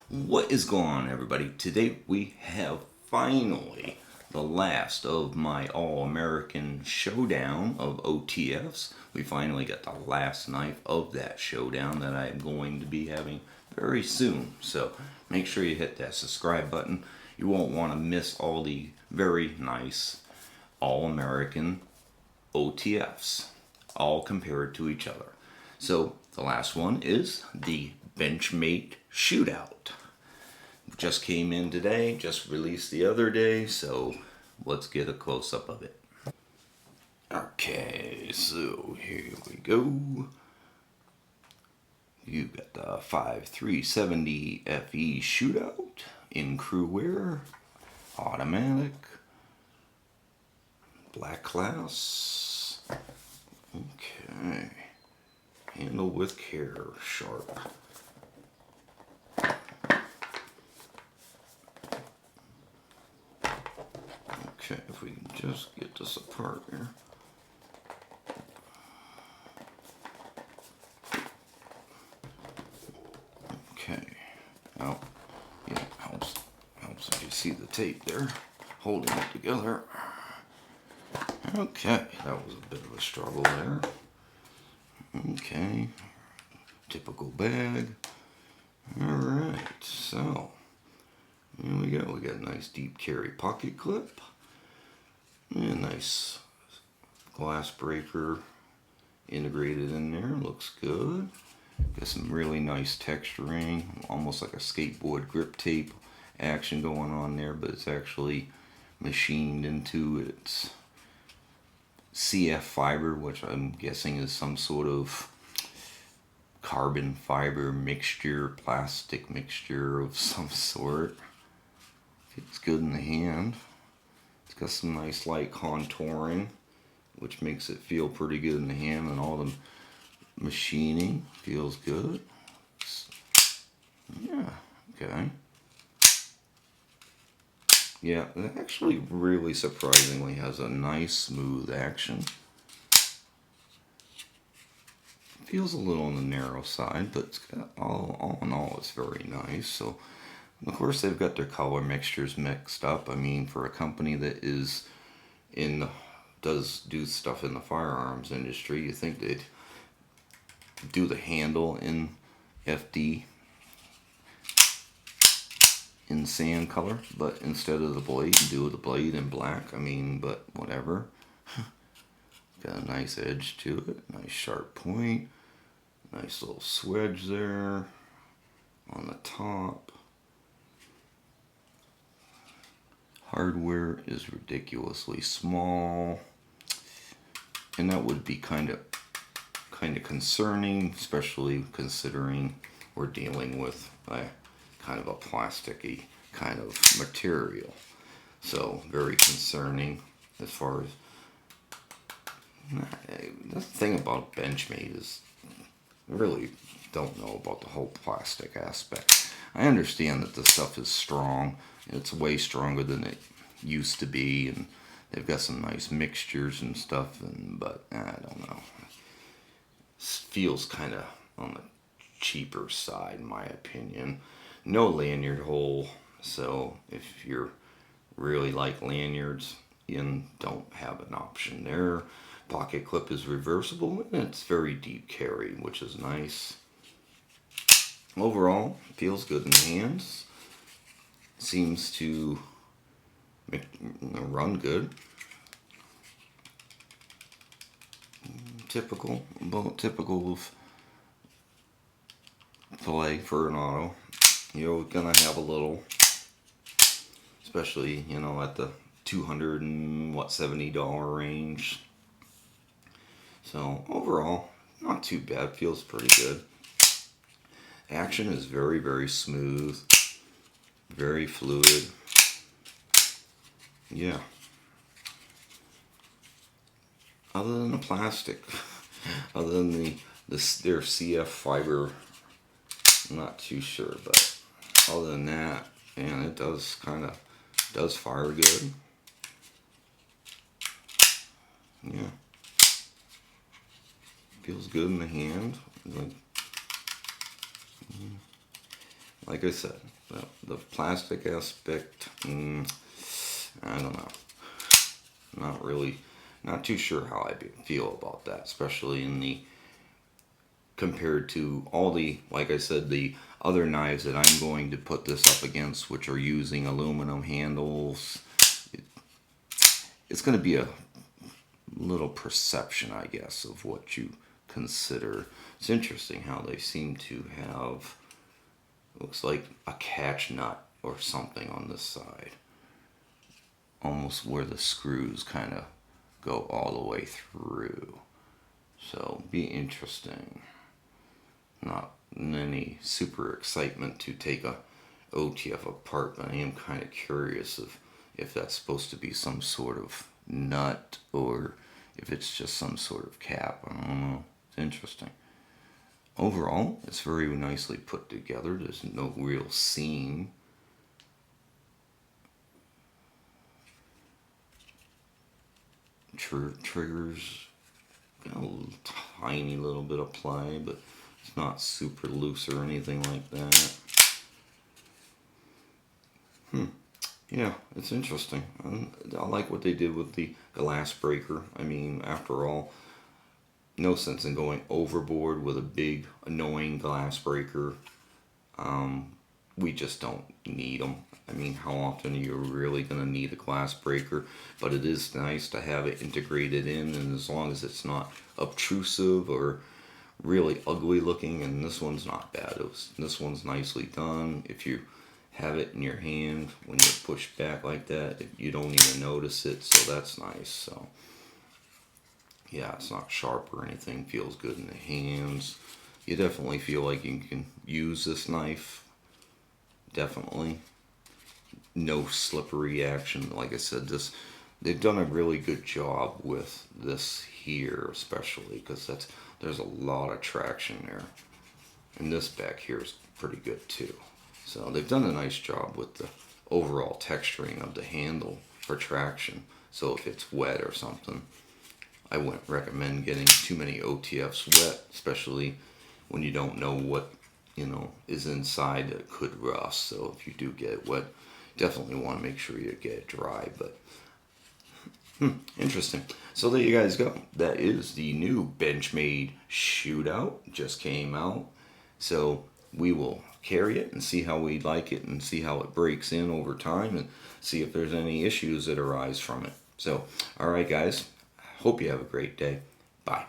What is going on, everybody? Today we have finally the last of my all-American showdown of OTFs. We finally got the last knife of that showdown that I'm going to be having very soon. So make sure you hit that subscribe button. You won't want to miss all the very nice all-American OTFs, all compared to each other. So the last one is the Benchmade Shootout. Just came in today, just released the other day, so let's get a close-up of it. Okay, so here we go. You got the 5370 FE Shootout in CruWear, automatic, black class. Okay, handle with care, sharp. Okay, if we can just get this apart here. Okay, now, yeah, helps if you see the tape there, holding it together. Okay, that was a bit of a struggle there. Okay, typical bag. Alright, so, here we go. We got a nice deep carry pocket clip. And a nice glass breaker integrated in there. Looks good. Got some really nice texturing, almost like a skateboard grip tape action going on there, but it's actually machined into its CF fiber, which I'm guessing is some sort of carbon fiber mixture, plastic mixture of some sort. It's good in the hand. It's got some nice light contouring, which makes it feel pretty good in the hand, and all the machining feels good. Yeah, okay. Yeah, it actually really surprisingly has a nice smooth action. Feels a little on the narrow side, but it's got all in all, it's very nice. So, of course, they've got their color mixtures mixed up. I mean, for a company that is does stuff in the firearms industry, you think they'd do the handle in FD in sand color, but instead of the blade, do the blade in black. I mean, but whatever. Got a nice edge to it, nice sharp point, nice little swedge there on the top. Hardware is ridiculously small, and that would be kind of concerning, especially considering we're dealing with a kind of a plasticky kind of material. So very concerning as far as the thing about Benchmade is I really don't know about the whole plastic aspect. I understand that the stuff is strong. It's way stronger than it used to be, and they've got some nice mixtures and stuff, but I don't know. It feels kind of on the cheaper side, in my opinion. No lanyard hole, so if you're really like lanyards, you don't have an option there. Pocket clip is reversible, and it's very deep carry, which is nice. Overall, feels good in the hands. Seems to run good. Typical of play for an auto. You're gonna have a little, especially at the $270 range. So overall, not too bad. Feels pretty good. Action is very, very smooth, very fluid. Yeah. Other than the plastic, other than their CF fiber, I'm not too sure, but other than that, man, it does fire good. Yeah. Feels good in the hand. like I said, the plastic aspect, I don't know. Not really, not too sure how I feel about that, especially in the, compared to all the, like I said, the other knives that I'm going to put this up against, which are using aluminum handles. It's going to be a little perception, I guess, of what you consider. It's interesting how they seem to have, looks like a catch nut or something on this side, almost where the screws kind of go all the way through. So be interesting. Not in any super excitement to take a OTF apart, but I am kind of curious if that's supposed to be some sort of nut or if it's just some sort of cap. I don't know. It's interesting. Overall, it's very nicely put together. There's no real seam. Triggers got a tiny little bit of play, but it's not super loose or anything like that. Yeah, it's interesting. I like what they did with the glass breaker. I mean, after all, no sense in going overboard with a big, annoying glass breaker. We just don't need them. I mean, how often are you really going to need a glass breaker? But it is nice to have it integrated in, and as long as it's not obtrusive or really ugly looking, and this one's not bad. This one's nicely done. If you have it in your hand, when you push back like that, you don't even notice it, so that's nice. So yeah, it's not sharp or anything, feels good in the hands. You definitely feel like you can use this knife. Definitely. No slippery action. Like I said, they've done a really good job with this here, especially because there's a lot of traction there. And this back here is pretty good too. So they've done a nice job with the overall texturing of the handle for traction. So if it's wet or something, I wouldn't recommend getting too many OTFs wet, especially when you don't know what, is inside that could rust. So if you do get it wet, definitely want to make sure you get it dry. But interesting. So there you guys go. That is the new Benchmade Shootout. Just came out. So we will carry it and see how we like it and see how it breaks in over time and see if there's any issues that arise from it. So, all right, guys. Hope you have a great day. Bye.